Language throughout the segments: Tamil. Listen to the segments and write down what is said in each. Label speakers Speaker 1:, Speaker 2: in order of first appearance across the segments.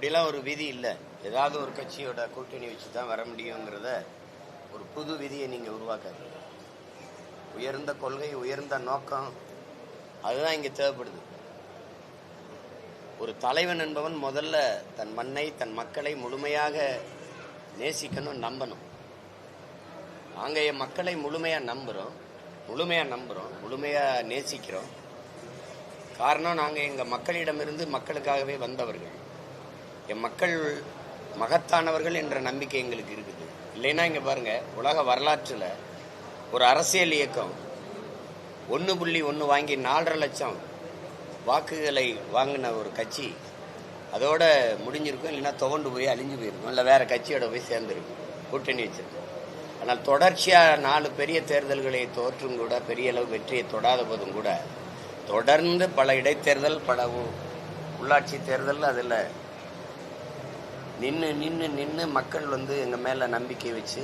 Speaker 1: அப்படிலாம் ஒரு விதி இல்லை. ஏதாவது ஒரு கட்சியோட கூட்டணி வச்சு தான் வர முடியுங்கிறத ஒரு புது விதியை நீங்கள் உருவாக்காது. உயர்ந்த கொள்கை, உயர்ந்த நோக்கம், அதுதான் இங்கே தேவைப்படுது. ஒரு தலைவன் என்பவன் முதல்ல தன் மண்ணை, தன் மக்களை முழுமையாக நேசிக்கணும், நம்பணும். நாங்கள் என் மக்களை முழுமையாக நம்புகிறோம், முழுமையாக நேசிக்கிறோம். காரணம், நாங்கள் எங்கள் மக்களிடமிருந்து மக்களுக்காகவே வந்தவர்கள். என் மக்கள் மகத்தானவர்கள் என்ற நம்பிக்கை எங்களுக்கு இருக்குது. இல்லைன்னா இங்கே பாருங்கள், உலக வரலாற்றில் ஒரு அரசியல் இயக்கம் 1.1 வாங்கி 4.5 லட்சம் வாக்குகளை வாங்கின ஒரு கட்சி அதோட முடிஞ்சிருக்கும். இல்லைன்னா துவண்டு போய் அழிஞ்சு போயிருக்கும், இல்லை வேற கட்சியோட போய் சேர்ந்துருக்கும், கூட்டணி வச்சிருக்கும். ஆனால் தொடர்ச்சியாக 4 பெரிய தேர்தல்களை தோற்றும் கூட, பெரிய அளவு வெற்றியை தொடாத போதும் கூட, தொடர்ந்து பல இடைத்தேர்தல், பல உள்ளாட்சி தேர்தல், அதில் நின்று மக்கள் எங்கள் மேலே நம்பிக்கை வச்சு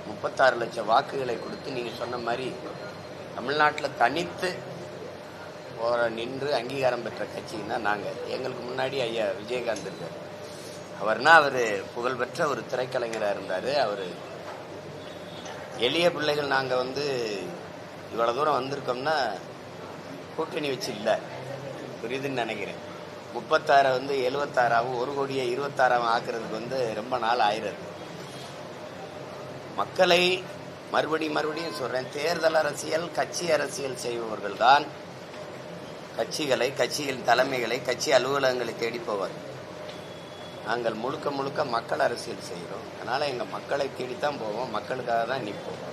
Speaker 1: 36 லட்சம் வாக்குகளை கொடுத்து, நீங்கள் சொன்ன மாதிரி தமிழ்நாட்டில் தனித்து நின்று அங்கீகாரம் பெற்ற கட்சின்னா நாங்கள். எங்களுக்கு முன்னாடி ஐயா விஜயகாந்த் இருக்கார். அவர் புகழ்பெற்ற ஒரு திரைக்கலைஞராக இருந்தார். அவர் எளிய பிள்ளைகள் நாங்கள் இவ்வளோ தூரம் வந்திருக்கோம்னா கூட்டணி வச்சு இல்லை, புரியுதுன்னு நினைக்கிறேன். 36 76 1 கோடியை 26 ஆக்குறதுக்கு ரொம்ப நாள் ஆயிடுது. மக்களை மறுபடியும் சொல்றேன், தேர்தல் அரசியல், கட்சி அரசியல் செய்பவர்கள் தான் கட்சியின் தலைமைகளை, கட்சி அலுவலகங்களை தேடி போவார். நாங்கள் முழுக்க மக்கள் அரசியல் செய்கிறோம். அதனால எங்கள் மக்களை தேடித்தான் போவோம், மக்களுக்காக தான் நிற்போம்.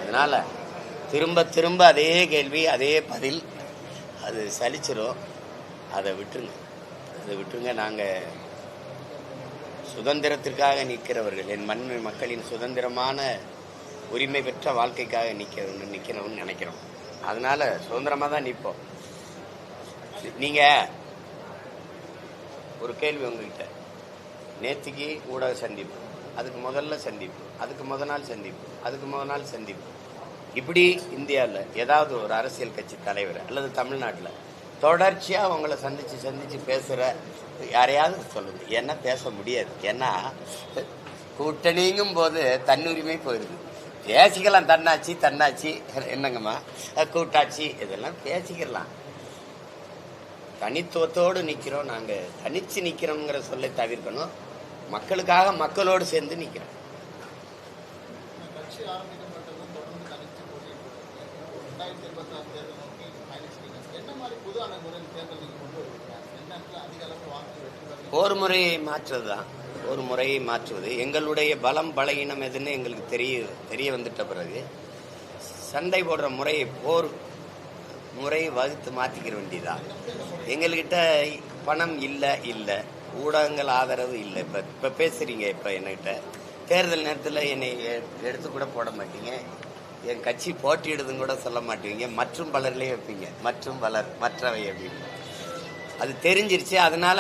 Speaker 1: அதனால திரும்ப அதே கேள்வி, அதே பதில், அது சலிச்சிரும். அதை விட்டுருங்க. நாங்கள் சுதந்திரத்திற்காக நிற்கிறவர்கள், என் மக்களின் சுதந்திரமான உரிமை பெற்ற வாழ்க்கைக்காக நிற்கிறோம்னு நினைக்கிறோம். அதனால சுதந்திரமாக தான் நிற்போம். நீங்கள் ஒரு கேள்வி உங்ககிட்ட, நேற்றுக்கு ஊடக சந்திப்பு, அதுக்கு முதல்ல சந்திப்பு, அதுக்கு முத நாள் சந்திப்பு, இப்படி இந்தியாவில் ஏதாவது ஒரு அரசியல் கட்சி தலைவர் அல்லது தமிழ்நாட்டில் தொடர்ச்சியாக அவங்கள சந்திச்சு பேசுகிற யாரையாவது சொல்லுங்க. ஏன்னா பேச முடியாது. ஏன்னா கூட்டணிங்கும் போது தன்னுரிமை போயிடுது. பேசிக்கலாம், தன்னாட்சி என்னங்கம்மா, கூட்டாட்சி, இதெல்லாம் பேசிக்கலாம். தனித்துவத்தோடு நிற்கிறோம். நாங்கள் தனிச்சு நிற்கிறோங்கிற சொல்லை தவிர்க்கணும். மக்களுக்காக மக்களோடு சேர்ந்து நிற்கிறோம். ஒரு முறையை மாற்றுவது எங்களுடைய பலம் பலகீனம் எதுன்னு எங்களுக்கு தெரிய வந்துட்ட பிறகு சண்டை போடுற போர் முறையை வகுத்து மாற்றிக்கிற வேண்டியதான். எங்கள்கிட்ட பணம் இல்லை, ஊடகங்கள் ஆதரவு இல்லை. இப்போ பேசுறீங்க, இப்போ என்கிட்ட தேர்தல் நேரத்தில் என்னை எடுத்து கூட போட மாட்டீங்க, என் கட்சி போட்டியிடுதுன்னு கூட சொல்ல மாட்டீங்க, மற்றும் பலர்லேயே வைப்பீங்க, மற்றவை அப்படின்னு. அது தெரிஞ்சிருச்சு. அதனால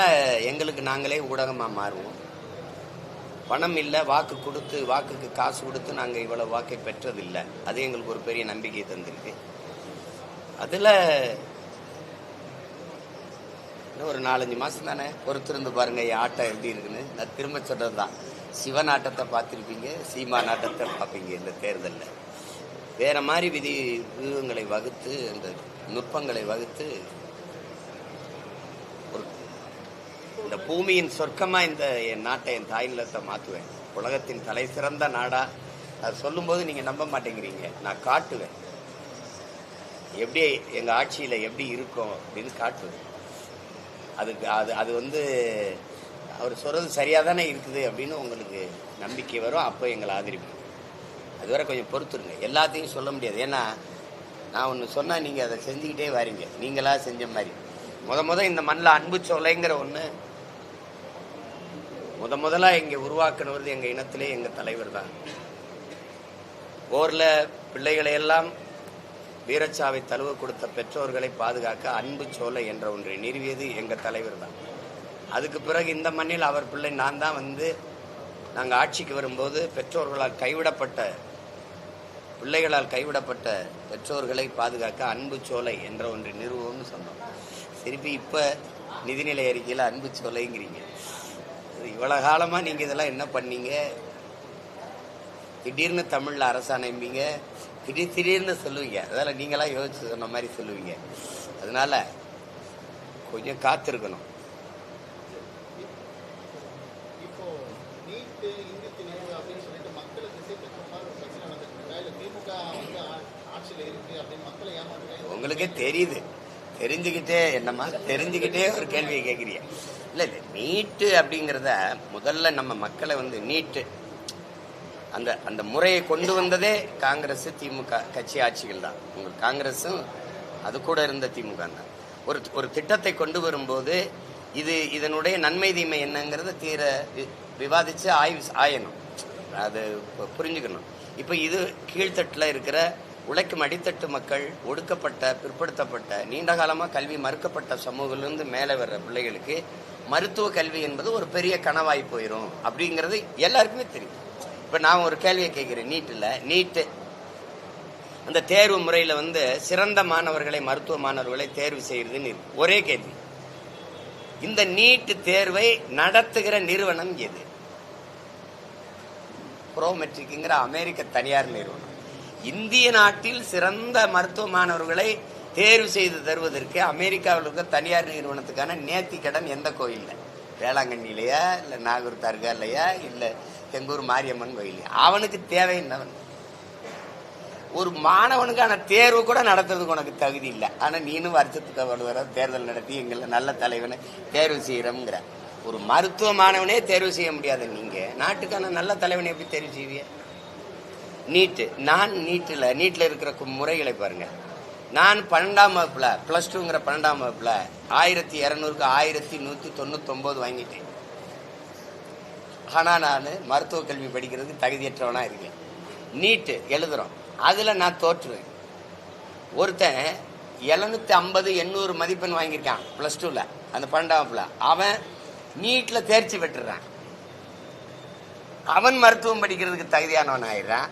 Speaker 1: எங்களுக்கு நாங்களே ஊடகமாக மாறுவோம். பணம் இல்லை, வாக்குக்கு காசு கொடுத்து நாங்கள் இவ்வளவு வாக்கை பெற்றதில்லை. அது எங்களுக்கு ஒரு பெரிய நம்பிக்கையை தந்திருக்கு. அதில் இன்னும் ஒரு 4-5 மாதம் தானே பொறுத்திருந்து பாருங்க என் ஆட்டம் எப்படி இருக்குன்னு. நான் திரும்ப சொல்றது தான், சிவன் ஆட்டத்தை பார்த்துருப்பீங்க, சீமான் ஆட்டத்தை பார்ப்பீங்க. இந்த தேர்தலில் வேற மாதிரி வியூகங்களை வகுத்து, அந்த நுட்பங்களை வகுத்து, இந்த பூமியின் சொர்க்கமா என் நாட்டை, என் தாய் நிலத்தை மாற்றுவேன். உலகத்தின் தலை சிறந்த நாடா. அது சொல்லும்போது நீங்க நம்ப மாட்டேங்கிறீங்க. நான் காட்டுவேன் எப்படி எங்க ஆட்சியில எப்படி இருக்கும் அப்படின்னு காட்டுவேன். அது அவர் சொல்றது சரியா தானே இருக்குது அப்படின்னு உங்களுக்கு நம்பிக்கை வரும். அப்போ எங்களை ஆதரிப்போம். அதுவரை கொஞ்சம் பொறுத்துருங்க. எல்லாத்தையும் சொல்ல முடியாது. ஏன்னா நான் ஒன்று சொன்னா நீங்க அதை செஞ்சுக்கிட்டே வரீங்க, நீங்களா செஞ்ச மாதிரி. முத இந்த மண்ணில் அன்பு சோலைங்கிற ஒன்று முதலா இங்க உருவாக்குனது எங்க இனத்திலே எங்க தலைவர் தான். போர்ல பிள்ளைகளை எல்லாம் வீரச்சாவை தழுவ கொடுத்த பெற்றோர்களை பாதுகாக்க அன்பு சோலை என்ற ஒன்றை நிறுவியது எங்க தலைவர் தான். அதுக்கு பிறகு இந்த மண்ணில் அவர் பிள்ளை நான் தான் நாங்கள் ஆட்சிக்கு வரும்போது பிள்ளைகளால் கைவிடப்பட்ட பெற்றோர்களை பாதுகாக்க அன்பு சோலை என்ற ஒன்றை நிறுவுவோம்னு சொன்னோம். திருப்பி இப்போ நிதிநிலை அறிக்கையில் அன்பு சொல்லுங்கிறீங்க. இவ்வளவு காலமா நீங்க இதெல்லாம் என்ன பண்ணீங்க? திடீர்னு தமிழ்ல அரசாணைப்பீங்க, திடீர்னு சொல்லுவீங்க. அதெல்லாம் நீங்களாம் யோசிச்சு சொன்ன மாதிரி சொல்லுவீங்க. அதனால கொஞ்சம் காத்திருக்கணும். உங்களுக்கே தெரியுது, தெரிஞ்சுக்கிட்டே ஒரு கேள்வியை கேட்குறீங்க. இல்லை நீட்டு அப்படிங்கிறத முதல்ல நம்ம மக்களை நீட்டு அந்த அந்த முறையை கொண்டு வந்ததே காங்கிரஸ் திமுக கட்சி ஆட்சிகள் தான். உங்களுக்கு காங்கிரஸும் அது கூட இருந்த திமுக தான். ஒரு திட்டத்தை கொண்டு வரும்போது இதனுடைய நன்மை தீமை என்னங்கிறத தீர விவாதிச்சு ஆயணும், அது புரிஞ்சுக்கணும். இப்போ இது கீழ்த்தட்டில் இருக்கிற உழைக்கும் அடித்தட்டு மக்கள், ஒடுக்கப்பட்ட பிற்படுத்தப்பட்ட நீண்ட காலமாக கல்வி மறுக்கப்பட்ட சமூகத்திலிருந்து மேலே வர்ற பிள்ளைகளுக்கு மருத்துவ கல்வி என்பது ஒரு பெரிய கனவாய் போயிடும் அப்படிங்கிறது எல்லாருக்குமே தெரியும். இப்போ நான் ஒரு கேள்வியை கேட்குறேன். நீட்டு அந்த தேர்வு முறையில் சிறந்த மாணவர்களை, மருத்துவ மாணவர்களை தேர்வு செய்யறதுன்னு ஒரே கேள்வி. இந்த நீட்டு தேர்வை நடத்துகிற நிறுவனம் எது? ப்ரோமெட்ரிக்ங்கிற அமெரிக்க தனியார் நிறுவனம். இந்திய நாட்டில் சிறந்த மருத்துவ மாணவர்களை தேர்வு செய்து தருவதற்கு அமெரிக்காவில் இருக்க தனியார் நிறுவனத்துக்கான நேர்த்தி கடன் எந்த கோயில்ல? வேளாங்கண்ணிலையா, இல்லை நாகூர் தர்காலையா, இல்லை தெங்கூர் மாரியம்மன் கோயிலையா? அவனுக்கு தேவை என்னவன்? ஒரு மாணவனுக்கான தேர்வு கூட நடத்துறதுக்கு உனக்கு தகுதி இல்லை. ஆனால் நீனும் வருஷத்துக்கு வர தேர்தல் நடத்தி எங்களை நல்ல தலைவனை தேர்வு செய்யறோம்ங்கிற. ஒரு மருத்துவ மாணவனே தேர்வு செய்ய முடியாத நீங்க நாட்டுக்கான நல்ல தலைவனை எப்படி தேர்வு செய்வீங்க? நீட்டில் இருக்கிற முறைகளை பாருங்க. நான் 12ஆம் வகுப்புல +2ங்கிற 12ஆம் வகுப்புல 1200க்கு 1199 வாங்கிட்டேன். ஆனா நான் மருத்துவ கல்வி படிக்கிறதுக்கு தகுதியற்றவனா இருக்கேன். நீட்டு எழுதுறோம், அதுல நான் தோற்றுவேன். ஒருத்தன் 750 800 மதிப்பெண் வாங்கியிருக்கான் +2ல, அந்த 12ஆம் வகுப்புல. அவன் நீட்ல தேர்ச்சி பெற்றுறான். அவன் மருத்துவம் படிக்கிறதுக்கு தகுதியானவன் ஆயிடுறான்.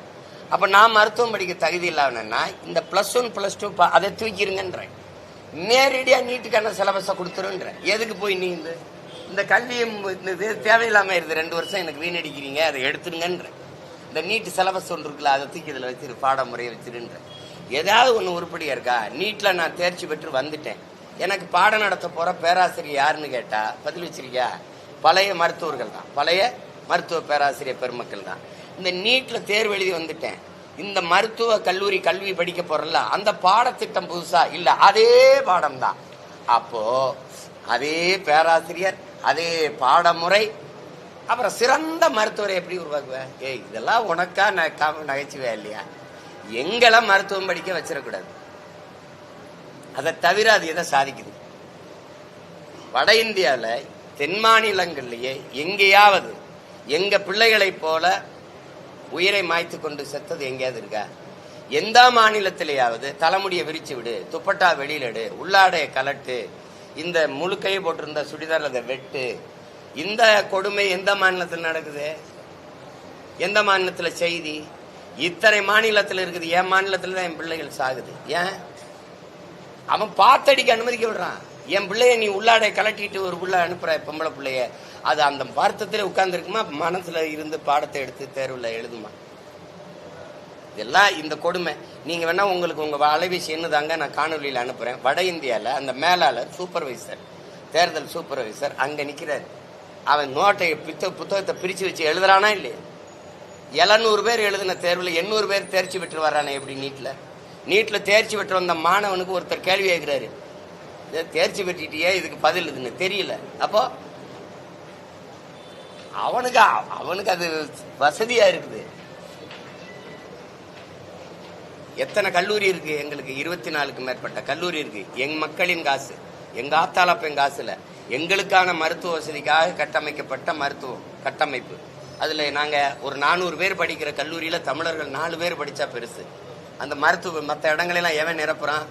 Speaker 1: அப்ப நான் மருத்துவம் படிக்க தகுதி இல்லாமன்னா இந்த +1 +2 அதை தூக்கிருங்கன்றேன். நேரடியா நீட்டுக்கான சிலபஸை கொடுத்துருன்ற. எதுக்கு போய் நீ இந்த கல்வியை தேவையில்லாம இருது 2 வருஷம் எனக்கு வீணடிக்கிறீங்க, அதை எடுத்துருங்கன்ற. இந்த நீட்டு சிலபஸ் ஒன்று இருக்குல்ல, அதை தூக்கி இதில் வச்சிரு, பாடமுறையை வச்சிருன்ற. ஏதாவது ஒன்று உருப்படியா இருக்கா? நீட்ல நான் தேர்ச்சி பெற்று வந்துட்டேன், எனக்கு பாடம் நடத்த போற பேராசிரியர் யாருன்னு கேட்டா பதில் வச்சிருக்கியா? பழைய மருத்துவர்கள் தான், பழைய மருத்துவ பேராசிரியர் பெருமக்கள் தான். இந்த நீட்ல தேர்வு எழுதி வந்துட்டேன், இந்த மருத்துவ கல்லூரி கல்வி படிக்க போறல, அந்த பாடத்திட்டம் புதுசா இல்ல, அதே பாடம் தான். அப்போ அதே பேராசிரியர், அதே பாடமுறை, அப்புறம் சிறந்த மருத்துவரை எப்படி உருவாக்குவேன்? இதெல்லாம் உனக்கா நகைச்சுவையா இல்லையா? எங்கெல்லாம் மருத்துவம் படிக்க வச்சிடக்கூடாது. அதை தவிர அது எதை சாதிக்குது? வட இந்தியாவில் தென் மாநிலங்கள்லயே எங்கேயாவது எங்க பிள்ளைகளை போல உயிரை மாய்த்து கொண்டு செத்தது எங்கேயாவது இருக்கா? எந்த மாநிலத்திலேயாவது தலைமுடியை விரிச்சு விடு, துப்பட்டா வெளியில எடு, உள்ளாடைய கலட்டு, இந்த முழுக்கையை போட்டிருந்த சுடிதார் அதை வெட்டு, இந்த கொடுமை எந்த மாநிலத்தில் நடக்குது? எந்த மாநிலத்தில் செய்தி? இத்தனை மாநிலத்தில் இருக்குது. என் மாநிலத்தில் தான் என் பிள்ளைகள் சாகுது. ஏன்? அவன் பார்த்தடிக்க அனுமதிக்க விடுறான். என் பிள்ளைய நீ உள்ளாடை கலட்டிட்டு ஒரு புள்ள அனுப்புற பொம்பளை பிள்ளைய, அது அந்த வருத்தத்திலே உட்கார்ந்து இருக்குமா? மனசுல இருந்து பாடத்தை எடுத்து தேர்வுல எழுதுமா? இதெல்லாம் இந்த கொடுமை. நீங்க வேணா உங்களுக்கு உங்க அலைபேசி என்னதாங்க நான் காணொலியில் அனுப்புறேன். வட இந்தியால அந்த மேலாளர் சூப்பர்வைசர், தேர்தல் சூப்பர்வைசர் அங்க நிக்கிறாரு. அவன் நோட்டை புத்தகத்தை பிரிச்சு வச்சு எழுதுறானா இல்லையா? 700 பேர் எழுதின தேர்வுல 800 பேர் தேர்ச்சி பெற்று வர்றானே. எப்படி நீட்ல தேர்ச்சி பெற்று வந்த மாணவனுக்கு ஒருத்தர் கேள்வி கேட்கிறாரு, தேர்ச்சி பெற்றிட்டியே, இதுக்கு பதில் இதுன்னு தெரியல. அப்போ அவனுக்கு அது வசதியா இருக்குது. எத்தனை கல்லூரி இருக்கு? எங்களுக்கு 24க்கு மேற்பட்ட கல்லூரி இருக்கு. எங்க மக்களின் காசு, எங்க ஆத்தாளப்பன் காசுல எங்களுக்கான மருத்துவ வசதிக்காக கட்டமைக்கப்பட்ட மருத்துவம் கட்டமைப்பு. அதுல நாங்க ஒரு 400 பேர் படிக்கிற கல்லூரியில தமிழர்கள் 4 பேர் படிச்சா பெருசு. அந்த மருத்துவ மற்ற இடங்களெல்லாம் எவன் நிரப்புறான்?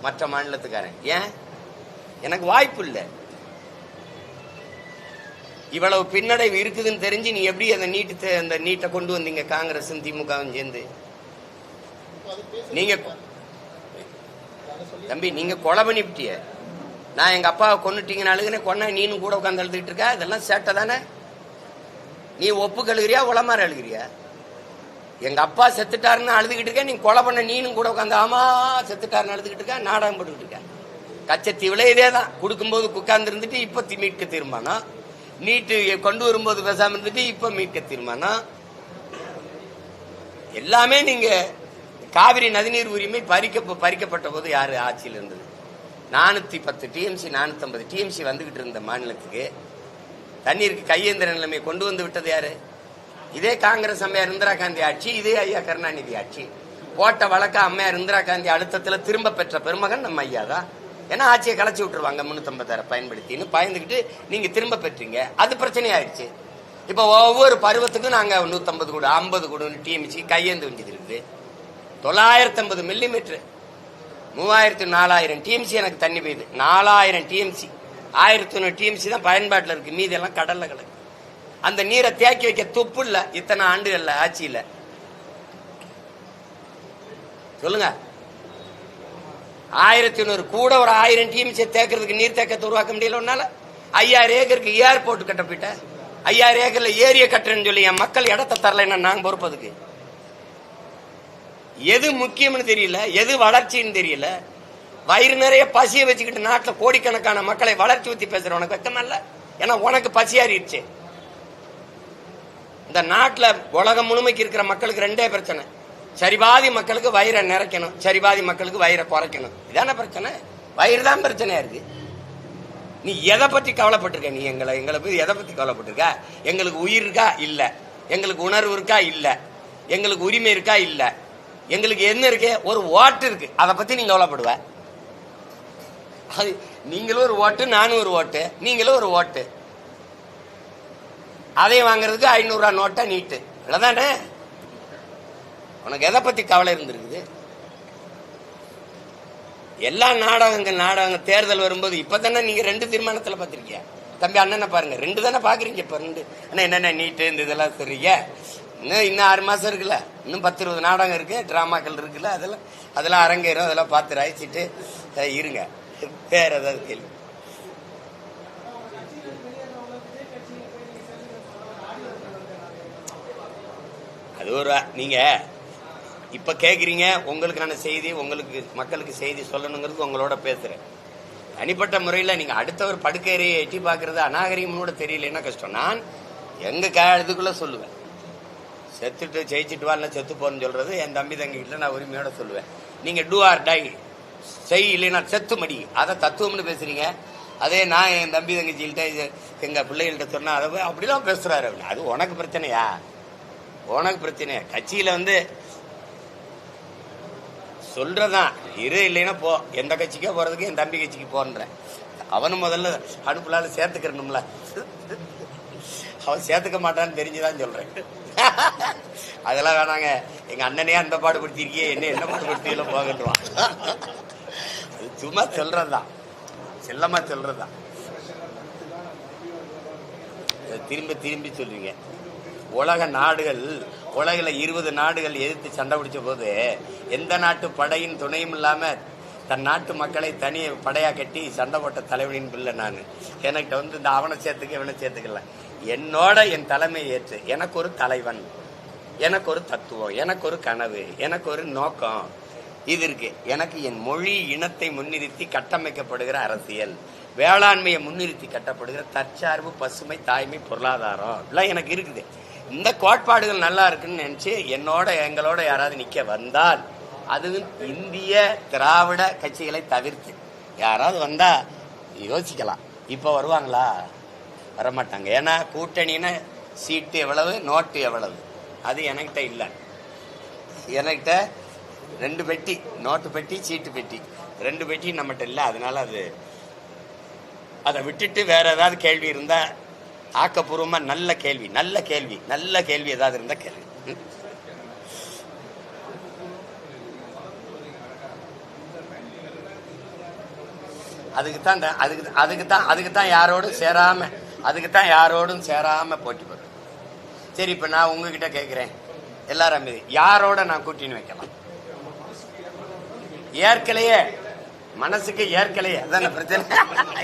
Speaker 1: மற்ற மாநிலத்துக்காரன். ஏன்? எனக்கு வாய்ப்பு இல்லை. இவ்வளவு பின்னடைவு இருக்குதுன்னு தெரிஞ்சு நீ எப்படி அந்த நீட்டை கொண்டு வந்தீங்க? காங்கிரஸும் திமுகவும் சேர்ந்து நீங்க தம்பி, நீங்க கொலை பண்ணிவிட்டிய. நான் எங்க அப்பாவை கொன்னுட்டீங்கன்னு அழுகுனேன், கொன்னா நீனும் கூட உட்காந்து அழுதுகிட்டு இருக்க. இதெல்லாம் சேட்டை தானே? நீ ஒப்பு கழுகிறியா உளமாற அழுகிறியா? எங்க அப்பா செத்துட்டாருன்னு அழுதுகிட்டு இருக்க, நீ கொலை பண்ண நீனும் கூட உட்காந்து ஆமா செத்துட்டாருன்னு அழுதுகிட்டு இருக்க, நாடகம் போட்டுக்கிட்டு இருக்க. கச்சத்தீவுல இதே தான். கொடுக்கும்போது உட்கார்ந்து இருந்துட்டு இப்ப மீட்க தீர்மானம், நீட்டு கொண்டு வரும்போது பேசாம இருந்துட்டு இப்ப மீட்க தீர்மானம். எல்லாமே நீங்க காவிரி நதிநீர் உரிமை பறிக்கப்பட்ட போது யாரு ஆட்சியில் இருந்தது? 410 டிஎம்சி 450 டிஎம்சி வந்துகிட்டு இருந்த மாநிலத்துக்கு தண்ணீருக்கு கையேந்திர நிலைமை கொண்டு வந்து விட்டது யாரு? இதே காங்கிரஸ் அம்மையார் இந்திரா காந்தி ஆட்சி, இதே ஐயா கருணாநிதி ஆட்சி. போட்ட வழக்க அம்மையார் இந்திரா காந்தி அழுத்தத்துல திரும்ப பெற்ற பெருமகன் நம்ம ஐயா தான். ஏன்னா ஆட்சியை கலைச்சி விட்டுருவாங்க 350 பயன்படுத்தின்னு பயந்துகிட்டு நீங்க திரும்ப பெற்றீங்க. அது பிரச்சனை ஆயிடுச்சு. இப்ப ஒவ்வொரு பருவத்துக்கும் நாங்க 150 கூட 50 கூட டிஎம்சி கையேந்து வேண்டியது இருக்குது. 950 மில்லிமீட்டர் 3000 4000 டிஎம்சி எனக்கு தண்ணி பெய்யுது. 4000 டிஎம்சி 1100 டிஎம்சி தான் பயன்பாட்டில் இருக்கு, மீதி எல்லாம் கடல்ல கிடக்கு. அந்த நீரை தேக்கி வைக்க துப்பு இல்ல இத்தனை ஆண்டுகள்ல ஆட்சியில. சொல்லுங்க, 1100 கூட ஒரு 1000 டிஎம்சி தேக்கிறதுக்கு நீர் தேக்கத்தை உருவாக்க முடியல உன்னால. 5000 ஏக்கருக்கு ஏர்போர்ட் கட்ட போயிட்ட. 5000 ஏக்கர்ல ஏரிய கட்டுறேன்னு சொல்லி என் மக்கள் இடத்தை தரலைன்னா நாங்க பொறுப்பதுக்கு. எது முக்கியம்னு தெரியல, எது வளர்ச்சின்னு தெரியல. வயிறு நிறைய பசியை வச்சுக்கிட்டு நாட்டில் கோடிக்கணக்கான மக்களை வளர்ச்சி ஊத்தி பேசுற உனக்கு வெக்கமா இல்ல? ஏன்னா உனக்கு பசியாறிடுச்சு. இந்த நாட்டில் உலகம் முழுமைக்கு இருக்கிற மக்களுக்கு 2 பிரச்சனை. சரிபாதி மக்களுக்கு வயிறை நிறைக்கணும், சரிபாதி மக்களுக்கு வயிறை குறைக்கணும். இதான பிரச்சனை? வயிறு தான் பிரச்சனையா இருக்கு. நீ எதை பத்தி கவலைப்பட்டிருக்க? நீ எங்களை பத்தி எதை பத்தி கவலைப்பட்டிருக்க? எங்களுக்கு உயிர் இருக்கா? இல்ல. எங்களுக்கு உணர்வு இருக்கா? இல்ல. எங்களுக்கு உரிமை இருக்கா? இல்ல. எங்களுக்கு என்ன இருக்கு? ஒரு ஓட்டு இருக்கு, அதை பத்தி நீங்க கவலைப்படுவ. நீங்களும் ஒரு ஓட்டு, நானும் ஒரு ஓட்டு, நீங்களும் ஒரு ஓட்டு. அதை வாங்குறதுக்கு 500 ரூபாய் நோட்டா நீட்டு இல்லதானே? உனக்கு எதை பத்தி கவலை இருந்திருக்குது? எல்லா நாடகங்கள் தேர்தல் வரும்போது இப்பதானே நீங்க 2 தீர்மானத்துல பாத்திருக்கீங்க. தம்பி அண்ணனை பாருங்க, 2 தானே பாக்குறீங்க. இப்ப 2 அண்ணா என்னென்ன நீட்டு இந்த இதெல்லாம் சொல்றீங்க. இன்னும் 6 மாசம் இருக்குல்ல, இன்னும் 10-20 நாடகம் இருக்கு, டிராமாக்கள் இருக்குல்ல, அதெல்லாம் அரங்கேறும். அதெல்லாம் பார்த்து ரசிச்சுட்டு இருங்க. வேற ஏதாவது கேள்வி? அது ஒரு நீங்க இப்ப கேக்குறீங்க, உங்களுக்கான செய்தி, உங்களுக்கு மக்களுக்கு செய்தி சொல்லணுங்கிறது உங்களோட பேசுறேன். தனிப்பட்ட முறையில் நீங்க அடுத்தவர் படுக்கையை எட்டி பாக்குறது அநாகரிகமோட தெரியலன்னா கஷ்டம். நான் எங்க இதுக்குள்ள சொல்லுவேன், செத்துட்டு ஜெயிச்சுட்டு வா, செத்து போன்னு சொல்றது என் தம்பி தங்கி கிட்ட நான் உரிமையோட சொல்லுவேன். நீங்க டூ ஆர் டை செய், இல்லைன்னா செத்து மடி, அதை தத்துவம்னு பேசுறீங்க. அதே நான் என் தம்பி தங்கச்சிகிட்ட எங்க பிள்ளைகள்கிட்ட சொன்னா அதை அப்படிலாம் பேசுறாரு. அது உனக்கு பிரச்சனையா? உனக்கு பிரச்சனையா? கட்சியில சொல்றதான் இரு, இல்லைன்னா போ. எந்த கட்சிக்கோ போறதுக்கு என் தம்பி கட்சிக்கு போன்றேன். அவனும் முதல்ல அடுப்புலால சேர்த்துக்கிறணும்ல. அவன் சேர்த்துக்க மாட்டான்னு தெரிஞ்சுதான் சொல்றேன். அதெல்லாம் வேணாங்க, எங்க அண்ணனே அந்த பாடுபடுத்திருக்கியே, என்ன பாடுபடுத்தியெல்லாம் போகட்டுவான். அது சும்மா சொல்றதுதான், செல்லமா சொல்றதுதான். திரும்பி திரும்பி சொல்றீங்க. உலகில் 20 நாடுகள் எதிர்த்து சண்டை பிடிச்ச போது எந்த நாட்டு படையின் துணையும் இல்லாம தன் நாட்டு மக்களை தனி படையா கட்டி சண்டை போட்ட தலைவனின் பிள்ளை நான். என்கிட்ட இந்த அவனை சேர்த்துக்க இவனை சேர்த்துக்கல. என்னோட என் தலைமையை ஏற்று எனக்கு ஒரு தலைவன், எனக்கு ஒரு தத்துவம், எனக்கு ஒரு கனவு, எனக்கு ஒரு நோக்கம் இது இருக்கு. எனக்கு என் மொழி இனத்தை முன்னிறுத்தி கட்டமைக்கப்படுகிற அரசியல், வேளாண்மையை முன்னிறுத்தி கட்டப்படுகிற தற்சார்பு, பசுமை, தாய்மை, பொருளாதாரம் எல்லாம் எனக்கு இருக்குது. இந்த கோட்பாடுகள் நல்லா இருக்குன்னு நினைச்சு எங்களோட யாராவது நிக்க வந்தால், அதுவும் இந்திய திராவிட கட்சிகளை தவிர்த்து யாராவது வந்தா யோசிக்கலாம். இப்ப வருவாங்களா? வரமாட்டாங்க. ஏன்னா கூட்டணின்னு சீட்டு எவ்வளவு, நோட்டு எவ்வளவு, அது என்கிட்ட இல்லை. என்கிட்ட 2 பெட்டி, நோட்டு பெட்டி, சீட்டு பெட்டி, 2 பெட்டி நம்மகிட்ட இல்லை. அதனால அதை விட்டுட்டு வேற ஏதாவது கேள்வி இருந்தா ஆக்கப்பூர்வமா நல்ல கேள்வி ஏதாவது இருந்தா கேள்வி. அதுக்குத்தான் யாரோடும் சேராம போட்டி போடுறேன். சரி, இப்ப நான் உங்ககிட்ட கேட்கிறேன், எல்லாரும் யாரோட நான் கூட்டணி வைக்கலாம்? ஏற்கனவே மனசுக்கு ஏற்கலையே அதான பிரச்சனை.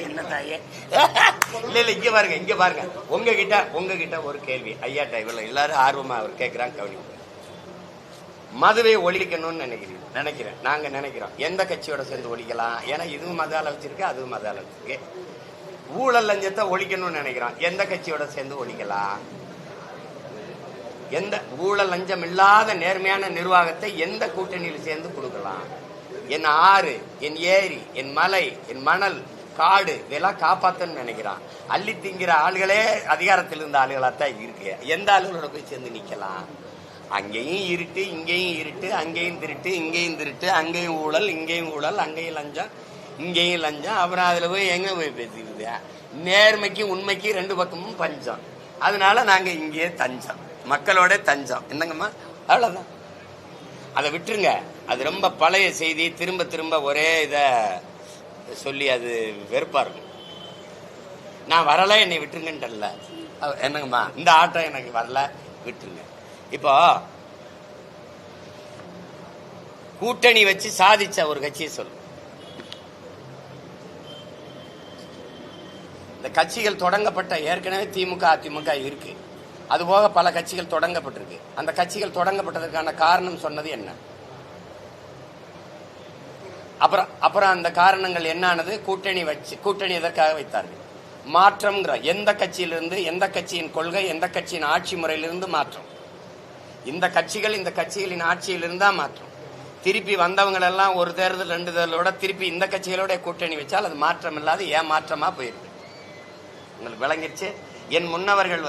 Speaker 1: என்ன தாயே இல்ல இங்க பாருங்க உங்ககிட்ட ஒரு கேள்வி ஐயாட்ட இவ்வளவு எல்லாரும் ஆர்வமா அவர் கேட்கிறாங்க. கவனிங்க. மதுவை ஒழிக்கணும்னு நினைக்கிறேன். நாங்க நினைக்கிறோம் எந்த கட்சியோட சேர்ந்து ஒழிக்கலாம். ஏன்னா இதுவும் மத அளவுச்சிருக்கு, அதுவும் மத அளவுச்சிருக்கு. ஊழல் லஞ்சத்தை ஒழிக்கணும்னு நினைக்கிறோம். எந்த கட்சியோட சேர்ந்து ஒழிக்கலாம்? எந்த ஊழல் லஞ்சம் இல்லாத நேர்மையான நிர்வாகத்தை எந்த கூட்டணியில் சேர்ந்து கொடுக்கலாம்? என் ஆறு, என் ஏரி, என் மலை, என் மணல், காடு இதெல்லாம் காப்பாத்தன்னு நினைக்கிறான். அள்ளி திங்கிற ஆளுகளே அதிகாரத்தில் இருந்த ஆளுகளாத்தான் இருக்கு. எந்த ஆளுகளோட போய் சேர்ந்து நிக்கலாம்? அங்கேயும் இருட்டு, இங்கேயும் இருட்டு, அங்கேயும் திருட்டு, இங்கேயும் திருட்டு, அங்கேயும் ஊழல், இங்கேயும் ஊழல், அங்கேயும் லஞ்சம், இங்கேயும் லஞ்சம். அப்புறம் அதுல போய் எங்க போய் பேசிக்கிறது? நேர்மைக்கு உண்மைக்கு ரெண்டு பக்கமும் பஞ்சம். அதனால நாங்க இங்கேயே தஞ்சம், மக்களோட தஞ்சம். என்னங்கம்மா? அவ்வளவுதான். அதை விட்டுருங்க. அது ரொம்ப பழைய செய்தி. திரும்ப திரும்ப ஒரே இத சொல்லி அது வெறுப்பா இருக்கும். நான் வரல, என்னை விட்டுருங்கன்றல. என்னங்கம்மா, இந்த ஆட்டம் எனக்கு வரல, விட்டுருங்க. இப்போ கூட்டணி வச்சு சாதிச்ச ஒரு கட்சியை சொல்லு. இந்த கட்சிகள் தொடங்கப்பட்ட ஏற்கனவே திமுக அதிமுக இருக்கு. அதுபோக பல கட்சிகள் தொடங்கப்பட்டிருக்கு. அந்த கட்சிகள் தொடங்கப்பட்டதற்கான காரணம் சொன்னது என்ன? அப்புறம் அந்த காரணங்கள் என்னானது? கூட்டணி எதற்காக வைத்தார்கள்? மாற்றம்ங்கிற எந்த கட்சியிலிருந்து, எந்த கட்சியின் கொள்கை, எந்த கட்சியின் ஆட்சி முறையிலிருந்து மாற்றம். இந்த கட்சிகளின் ஆட்சியில் இருந்தா மாற்றம். திருப்பி வந்தவங்க எல்லாம் ஒரு தேர்தல் ரெண்டு தேர்தலோட திருப்பி இந்த கட்சிகளோட கூட்டணி வச்சால் அது மாற்றம் இல்லாத ஏமாற்றமா போயிருக்கு. உங்களுக்கு விளங்கிருச்சு? என் முன்னவர்கள்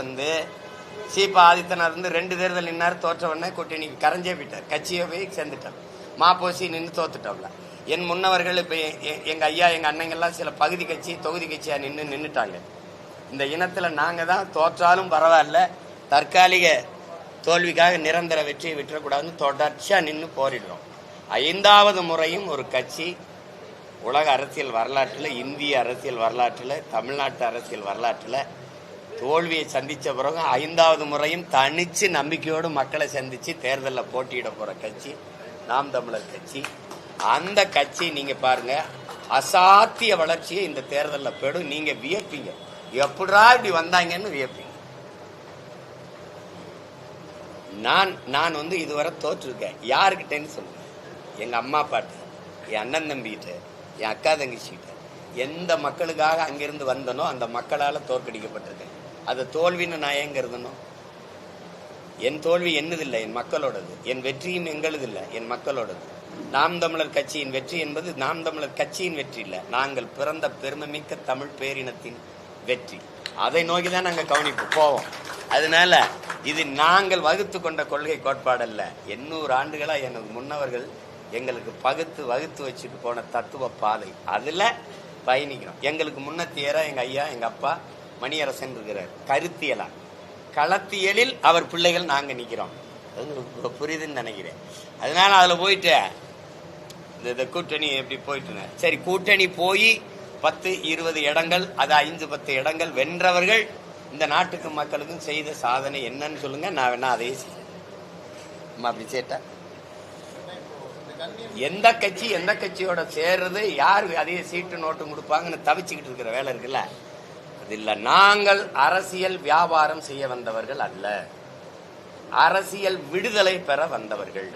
Speaker 1: சீபா ஆதித்தனார் ரெண்டு தேர்தல் நின்னார், தோற்ற உடனே கூட்டணி கரைஞ்சே போயிட்டார், கட்சியை போய் சேர்ந்துட்டார். மாப்போசி நின்று தோத்துட்டோம்ல. என் முன்னவர்கள் இப்ப எங்க ஐயா எங்க அண்ணங்கள்லாம் சில பகுதி கட்சி தொகுதி கட்சியா நின்றுட்டாங்க. இந்த இனத்துல நாங்க தான் தோற்றாலும் பரவாயில்ல, தற்காலிக தோல்விக்காக நிரந்தர வெற்றியை விட்டுறக்கூடாதுன்னு தொடர்ச்சியா நின்று போரிடுறோம். 5வது முறையும் ஒரு கட்சி உலக அரசியல் வரலாற்றில், இந்திய அரசியல் வரலாற்றில், தமிழ்நாட்டு அரசியல் வரலாற்றில் தோல்வியை சந்திச்ச பிறகு 5வது முறையும் தனிச்சு நம்பிக்கையோடு மக்களை சந்திச்சு தேர்தலில் போட்டியிட போற கட்சி நாம் தமிழர் கட்சி. அந்த கட்சி நீங்க பாருங்க, அசாத்திய வளர்ச்சியை இந்த தேர்தலில் பெறும். நீங்க வியப்பீங்க, எப்படா இப்படி வந்தாங்கன்னு வியப்பீங்க. நான் இதுவரை தோற்றிருக்கேன். யாருக்கிட்டேன்னு சொல்லுங்க? எங்க அம்மா அப்பாட்ட, என் அண்ணன் தம்பிக்கிட்ட, என் அக்கா தங்கச்சிக்கிட்ட. எந்த மக்களுக்காக அங்கிருந்து வந்தனோ அந்த மக்களால தோற்கடிக்கப்பட்டிருக்கேன். அது தோல்வின்னு நான் ஏங்க இருந்தனும்? என் தோல்வி என்னதில்லை, என் மக்களோடது. என் வெற்றியும் எங்களது இல்லை, என் மக்களோடது. நாம் தமிழர் கட்சியின் வெற்றி என்பது நாம் தமிழர் கட்சியின் வெற்றி இல்லை, நாங்கள் பிறந்த பெருமைமிக்க தமிழ் பேரினத்தின் வெற்றி. அதை நோக்கிதான் நாங்கள் கவனிப்பு போவோம். அதனால இது நாங்கள் வகுத்து கொண்ட கொள்கை கோட்பாடல்ல. 800 ஆண்டுகளா எனது முன்னவர்கள் எங்களுக்கு வகுத்து வச்சுட்டு போன தத்துவ பாதை, அதுல பயணிக்கிறோம். எங்களுக்கு முன்னத்தியரா எங்க ஐயா எங்க அப்பா மணியரசன் இருக்கிறார். கருத்தியலா களத்தியலில் அவர் பிள்ளைகள் நாங்க நிக்கிறோம். புரியுதுன்னு நினைக்கிறேன். அதனால அதுல போயிட்டு இந்த கூட்டணி எப்படி போயிட்டு, சரி கூட்டணி போய் 10-20 இடங்கள், அது 5-10 இடங்கள் வென்றவர்கள் இந்த நாட்டுக்கு மக்களுக்கும் செய்த சாதனை என்னன்னு சொல்லுங்க. நான் வேணா அதையே செய்ய அப்படி சேட்டா. எந்த கட்சியோட சேர்றது, யார் அதிக சீட்டு நோட்டு கொடுப்பாங்கன்னு தவிச்சுக்கிட்டு இருக்கிற வேலை இருக்குல்ல, அது இல்ல. நாங்கள் அரசியல் வியாபாரம் செய்ய வந்தவர்கள் அல்ல, அரசியல் விடுதலை பெற வந்தவர்கள்.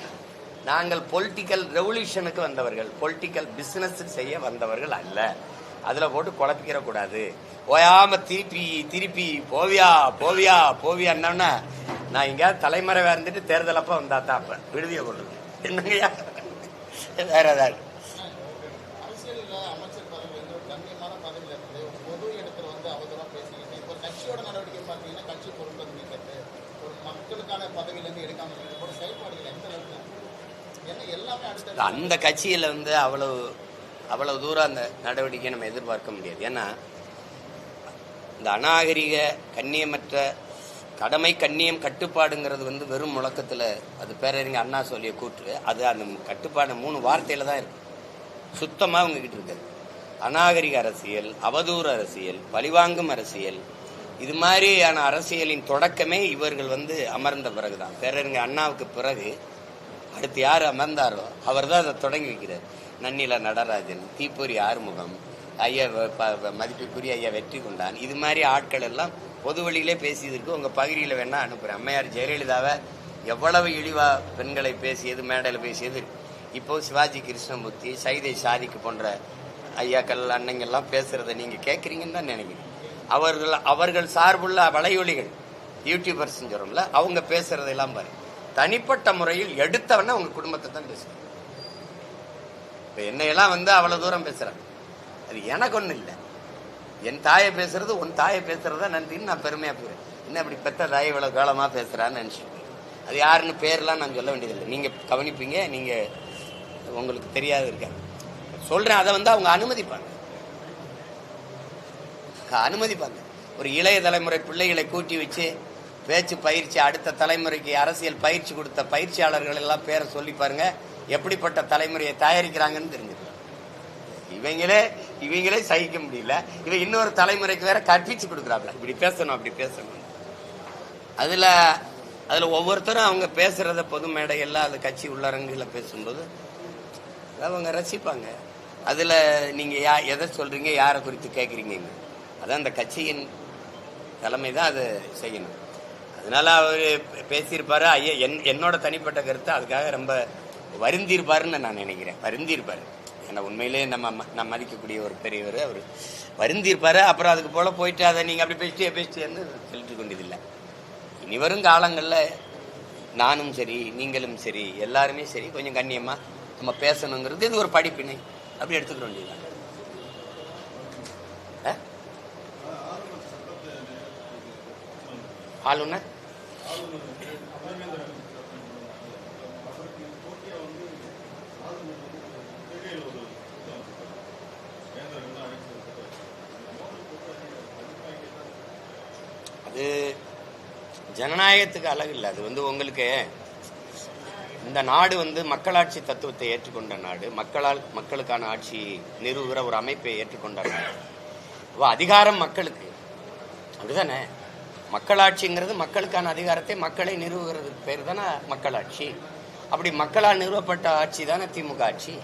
Speaker 1: நாங்கள் பொலிட்டிக்கல் ரெவல்யூஷனுக்கு வந்தவர்கள், பொலிட்டிக்கல் பிசினஸ் செய்ய வந்தவர்கள் அல்ல. அதுல போட்டு குழப்பிக்கிற கூடாது. ஓயாம திருப்பி போவியான்னா நான் இங்க தலைமறைவா இருந்துட்டு தேர்தல் அப்ப வந்தா தான் அப்ப விடுதிய கொள்ளுங்க. என்னங்கய்யா வேற ஏதாவது அந்த கட்சியில அவ்வளவு தூரம் அந்த நடவடிக்கை நம்ம எதிர்பார்க்க முடியாது. ஏன்னா இந்த அநாகரிக கண்ணியமற்ற கடமை கண்ணியம் கட்டுப்பாடுங்கிறது வெறும் முழக்கத்துல, அது பேரறிஞர் அண்ணா சொல்லிய கூற்று. அது அந்த கட்டுப்பாடு 3 வார்த்தையில தான் இருக்கு. சுத்தமா உங்ககிட்ட இருக்கு. அநாகரிக அரசியல், அவதூறு அரசியல், பழிவாங்கும் அரசியல், இது மாதிரியான அரசியலின் தொடக்கமே இவர்கள் அமர்ந்த பிறகுதான். பேரறிஞர் அண்ணாவுக்கு பிறகு அடுத்து யார் அமர்ந்தாரோ அவர் தான் அதை தொடங்கி வைக்கிறார். நன்னில நடராஜன், தீப்பொறி ஆறுமுகம், ஐயா மதிப்புக்குரிய ஐயா வெற்றி கொண்டான், இது மாதிரி ஆட்கள் எல்லாம் பொது வழியிலே பேசியதற்கு உங்கள் பகுதியில் வேணா அனுப்புகிறேன். அம்மையார் ஜெயலலிதாவை எவ்வளவு இழிவா பெண்களை பேசியது, மேடையில் பேசியது. இப்போ சிவாஜி கிருஷ்ணமூர்த்தி, சைதை சாதிக்கு போன்ற ஐயாக்கள் அண்ணங்கள்லாம் பேசுறதை நீங்க கேட்குறீங்கன்னு தான் நினைக்கிறேன். அவர்கள் சார்புள்ள வலையொலிகள் யூடியூபர்ஸ் சொல்றோம்ல, அவங்க பேசுறதெல்லாம் பாரு, தனிப்பட்ட முறையில் எடுத்தவன அவங்க குடும்பத்தை தான் பேசுறாங்க. இப்போ என்னையெல்லாம் அவ்வளவு தூரம் பேசுறாங்க, அது எனக்கு ஒன்றும் இல்லை. என் தாயை பேசுறது உன் தாயை பேசுறதா நன்றின்னு நான் பெருமையா போயிடுறேன். என்ன அப்படி பெத்த தாயை இவ்வளவு காலமா பேசுறான்னு நினைச்சிட்டு, அது யாருன்னு பேர்லாம் நான் சொல்ல வேண்டியதில்லை, நீங்க கவனிப்பீங்க. நீங்க உங்களுக்கு தெரியாது இருக்காங்க சொல்றேன், அதை அவங்க அனுமதிப்பாங்க. ஒரு இளைய தலைமுறை பிள்ளைகளை கூட்டி வச்சு பேச்சு பயிற்சி, அடுத்த தலைமுறைக்கு அரசியல் பயிற்சி கொடுத்த பயிற்சியாளர்கள் எல்லாம் பேரை சொல்லி பாருங்க, எப்படிப்பட்ட தலைமுறையை தயாரிக்கிறாங்கன்னு தெரிஞ்சுக்கலாம். இவங்களே சகிக்க முடியல, இவன் இன்னொரு தலைமுறைக்கு வேற கற்பிச்சு கொடுக்குறாப்ல, இப்படி பேசணும் அப்படி பேசணும். அதுல ஒவ்வொருத்தரும் அவங்க பேசுறத பொது மேடையெல்லாம் அது கட்சி உள்ளரங்குல பேசும்போது அவங்க ரசிப்பாங்க. அதுல நீங்க எதை சொல்றீங்க, யாரை குறித்து கேட்குறீங்க, அதான் அந்த கட்சியின் தலைமை தான் அதை செய்யணும். அதனால அவர் பேசியிருப்பாரு. ஐயா என்னோட தனிப்பட்ட கருத்து அதுக்காக ரொம்ப வருந்திருப்பாருன்னு நான் நினைக்கிறேன். வருந்திருப்பாரு, ஏன்னா உண்மையிலே நம்ம மதிக்கக்கூடிய ஒரு பெரியவர், அவர் வருந்திருப்பாரு. அப்புறம் அதுக்கு போல போயிட்டு அதை நீங்க அப்படி பேசிட்டேன்னு சொல்லிட்டு கொண்டதில்லை. இனி வரும் காலங்களில் நானும் சரி, நீங்களும் சரி, எல்லாருமே சரி, கொஞ்சம் கண்ணியமா நம்ம பேசணுங்கிறது இது ஒரு படிப்பினை, அப்படி எடுத்துக்க வேண்டியதுதான். ஆளுநர் அது ஜனநாயகத்துக்கு அழகு இல்லை. அது உங்களுக்கு இந்த நாடு மக்களாட்சி தத்துவத்தை ஏற்றுக்கொண்ட நாடு, மக்களுக்கான ஆட்சி நிறுவுகிற ஒரு அமைப்பை ஏற்றுக்கொண்ட நாடு. அதிகாரம் மக்களுக்கு, அப்படிதானே? மக்களாட்சிங்கிறது மக்களுக்கான அதிகாரத்தை மக்களை நிறுவுகிறது பேர் தானே மக்களாட்சி. அப்படி மக்களால் நிறுவப்பட்ட ஆட்சி தானே திமுக ஆட்சி.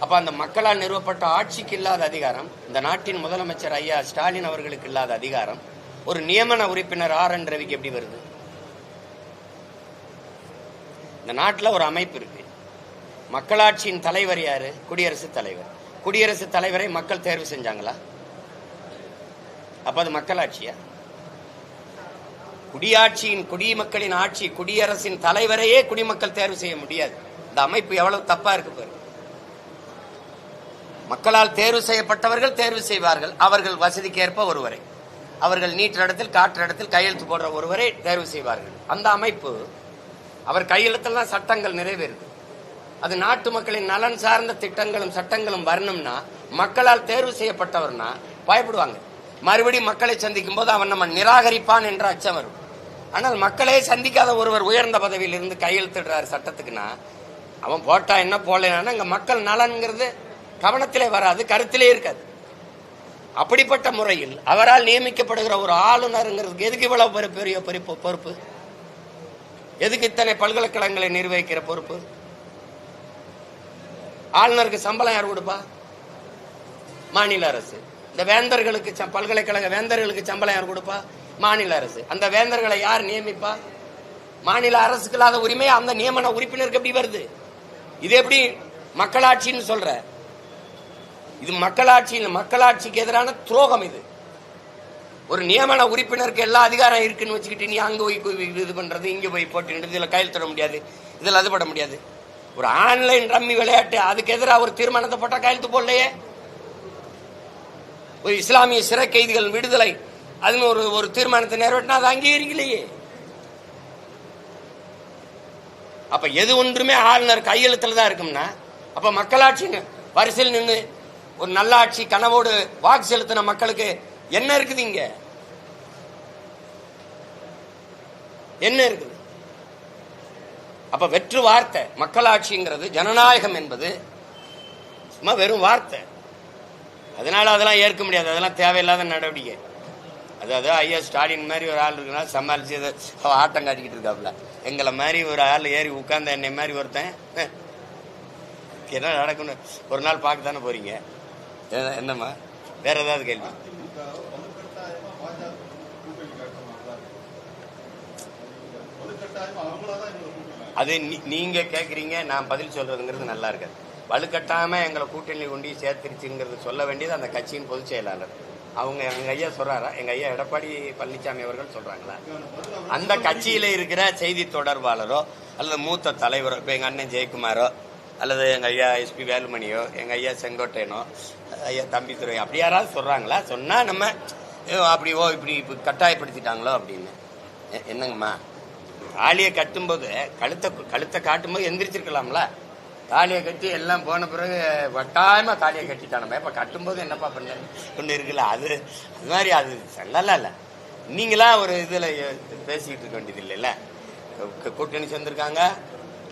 Speaker 1: அப்ப அந்த மக்களால் நிறுவப்பட்ட ஆட்சிக்கு இல்லாத அதிகாரம், இந்த நாட்டின் முதலமைச்சர் ஐயா ஸ்டாலின் அவர்களுக்கு இல்லாத அதிகாரம் ஒரு நியமன உறுப்பினர் RN ரவிக்கு எப்படி வருது? இந்த நாட்டில் ஒரு அமைப்பு இருக்கு. மக்களாட்சியின் தலைவர் யாரு? குடியரசுத் தலைவர். குடியரசுத் தலைவரை மக்கள் தேர்வு செஞ்சாங்களா? அப்ப அது மக்களாட்சியா? குடியாட்சியின், குடிமக்களின் ஆட்சி, குடியரசின் தலைவரையே குடிமக்கள் தேர்வு செய்ய முடியாது. இந்த அமைப்பு எவ்வளவு தப்பா இருக்கு பாரு. மக்களால் தேர்வு செய்யப்பட்டவர்கள் தேர்வு செய்வார்கள், அவர்கள் வசதிக்கு ஏற்ப ஒருவரை, அவர்கள் நீற்ற இடத்தில் காற்று இடத்தில் கையெழுத்து போடுற ஒருவரை தேர்வு செய்வார்கள். அந்த அமைப்பு அவர் கையெழுத்தில் தான் சட்டங்கள் நிறைவேறுது. அது நாட்டு மக்களின் நலன் சார்ந்த திட்டங்களும் சட்டங்களும் வரணும்னா மக்களால் தேர்வு செய்யப்பட்டவர்னா பயப்படுவாங்க. மறுபடியும் மக்களை சந்திக்கும் போது அவன் நம்ம நிராகரிப்பான் என்ற அச்சம் வரும். ஆனால் மக்களே சந்திக்காத ஒருவர் உயர்ந்த பதவியில் இருந்து கையெழுத்திடுறாரு சட்டத்துக்குன்னா, அவன் போட்டா என்ன போடலன்னா இங்க மக்கள் நலன்கிறது கவனத்திலே வராது, கருத்திலே இருக்காது. அப்படிப்பட்ட முறையில் அவரால் நியமிக்கப்படுகிற ஒரு ஆளுநருங்கிறதுக்கு எதுக்கு இவ்வளவு பெரிய பொறுப்பு? எதுக்கு இத்தனை பல்கலைக்கழகங்களை நிர்வகிக்கிற பொறுப்பு? ஆளுநருக்கு சம்பளம் யார் கொடுப்பா? மாநில அரசு. இந்த வேந்தர்களுக்கு, பல்கலைக்கழக வேந்தர்களுக்கு சம்பளம் யார் கொடுப்பா? மாநில அரசு. அந்த வேந்தர்களை யார் நியமிப்பா? மாநில அரசுக்கு இல்லாத உரிமை அந்த நியமன உறுப்பினருக்கு எப்படி வருது? இது எப்படி மக்களாட்சின்னு சொல்ற? இது மக்களாட்சிக்கு எதிரான துரோகம். இது ஒரு நியமன உறுப்பினருக்கு எல்லா அதிகாரம் இருக்குன்னு வச்சுக்கிட்டு நீ அங்க போய் இது பண்றது, இங்க போய் போட்டு இதுல கையெழுத்திட முடியாது, இதுல அது பட முடியாது. ஒரு ஆன்லைன் ரம்மி விளையாட்டு, அதுக்கு எதிராக ஒரு தீர்மானத்தை போட்டா கையெழுத்து போடலையே. ஒரு இஸ்லாமிய சிறை கைதிகள் விடுதலை, அதுன்னு ஒரு தீர்மானத்தை நிறைவேற்றினா அது அங்கீகரிக்கலையே. அப்ப எது ஒன்றுமே ஆளுநர் கையெழுத்துல தான் இருக்கும்னா, அப்ப மக்களாட்சி வரிசையில் நின்று ஒரு நல்ல ஆட்சி கனவோடு வாக்கு செலுத்தின மக்களுக்கு என்ன இருக்குது? இங்க என்ன இருக்குது? அப்ப வெற்று வார்த்தை. மக்களாட்சிங்கிறது, ஜனநாயகம் என்பது சும்மா வெறும் வார்த்தை. அதனால அதெல்லாம் ஏற்க முடியாது, அதெல்லாம் தேவையில்லாத நடவடிக்கை. அதாவது ஐயா ஸ்டாலின் மாதிரி ஒரு ஆள் இருக்குன்னா சமாளிச்சு ஆட்டம் காட்டிக்கிட்டு இருக்காப்புல. எங்களை மாதிரி ஒரு ஆள் ஏறி உட்கார்ந்த என்னை மாதிரி ஒருத்தன் என்ன நடக்கும்னு ஒரு நாள் பார்க்க தானே போறீங்க. என்னம்மா வேற ஏதாவது கேள்வி? அது நீங்க கேக்குறீங்க, நான் பதில் சொல்றதுங்கிறது நல்லா இருக்காது. வலுக்கட்டாம எங்களை கூட்டணி கொண்டு சேர்த்துருச்சுங்கிறது சொல்ல வேண்டியது அந்த கட்சியின் பொதுச் செயலாளர். அவங்க எங்க ஐயா சொல்றாரா? எங்க ஐயா எடப்பாடி பழனிசாமி அவர்கள் சொல்றாங்களா? அந்த கட்சியில இருக்கிற செய்தி தொடர்பாளரோ அல்லது மூத்த தலைவரோ, இப்போ எங்க அண்ணன் ஜெயக்குமாரோ அல்லது எங்க ஐயா எஸ்பி வேலுமணியோ எங்க ஐயா செங்கோட்டையனோ ஐயா தம்பித்துறை அப்படி யாராவது சொல்றாங்களா? சொன்னா நம்ம அப்படி இப்படி கட்டாயப்படுத்திட்டாங்களோ அப்படின்னு. என்னங்கம்மா, தாலியை கட்டும்போது கழுத்தை காட்டும்போது எந்திரிச்சிருக்கலாம்ல. தாலியை கட்டி எல்லாம் போன பிறகு வட்டாயமா தாலியை கட்டிட்டானே, இப்ப கட்டும்போது என்னப்பா பண்ண ஒண்ணு இருக்குல்ல, அது மாதிரி அது சொல்லல. இல்ல நீங்களா ஒரு இதுல பேசிக்கிட்டு இருக்க வேண்டியது இல்லைல்ல. கூட்டணி சேர்ந்திருக்காங்க.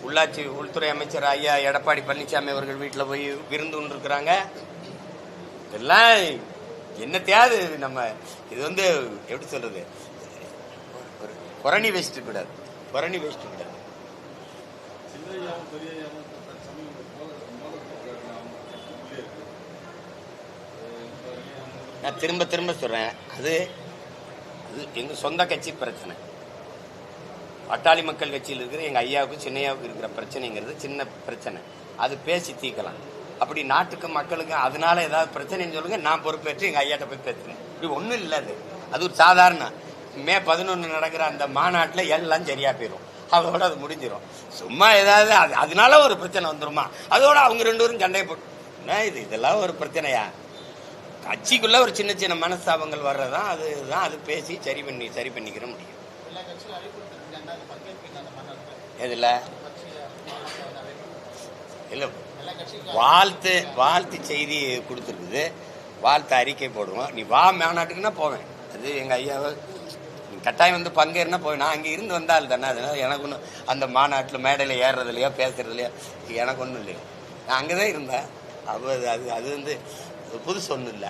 Speaker 1: உள்ளாட்சி உள்துறை அமைச்சர் ஐயா எடப்பாடி பழனிசாமி அவர்கள் வீட்டில் போய் விருந்து ஒன்று இருக்கிறாங்க. இதெல்லாம் என்னத்தையாவது நம்ம இது எப்படி சொல்றது, புரணி வச்சுட்டு கூடாது. நான் திரும்ப சொல்றேன், அது எங்க சொந்த கட்சி பிரச்சனை. பட்டாளி மக்கள் கட்சியில் இருக்கிற எங்க ஐயாவுக்கும் சின்னையாவுக்கும் இருக்கிற பிரச்சனைங்கிறது சின்ன பிரச்சனை. அது பேசி தீர்க்கலாம். அப்படி நாட்டுக்கு மக்களுக்கு அதனால ஏதாவது பிரச்சனைன்னு சொல்லுங்க, நான் பொறுப்பேற்று எங்க ஐயாட்ட போய் பேசுறேன். இப்படி ஒண்ணும் இல்லை. அது ஒரு சாதாரண மே 11 நடக்கிற அந்த மாநாட்டில் எல்லாம் சரியா போயிடும். அதோட அது முடிஞ்சிடும். சும்மா ஏதாவது அதனால ஒரு பிரச்சனை வந்துருமா? அதோட அவங்க 2 பேரும் சண்டையை போட்டு இதெல்லாம் ஒரு பிரச்சனையா? கட்சிக்குள்ள ஒரு சின்ன சின்ன மனஸ்தாபங்கள் வர்றதான். அது பேசி சரி பண்ணிக்கிற முடியும். எதுல இல்ல வாழ்த்து செய்தி கொடுத்துருக்குது. வாழ்த்து அறிக்கை போடுவோம். நீ வா மாநாட்டுக்குன்னா போவேன். அது எங்க ஐயாவை கட்டாயம் பங்கேறினா போவேன். நான் அங்கே இருந்து வந்தால் தானே. அதனால எனக்கு ஒன்றும் அந்த மாநாட்டில் மேடையில் ஏறுறதுலையோ பேசுறதுலையோ எனக்கு ஒன்றும் இல்லையோ. நான் அங்கேதான் இருந்தேன். அது புதுசு ஒன்றும் இல்லை.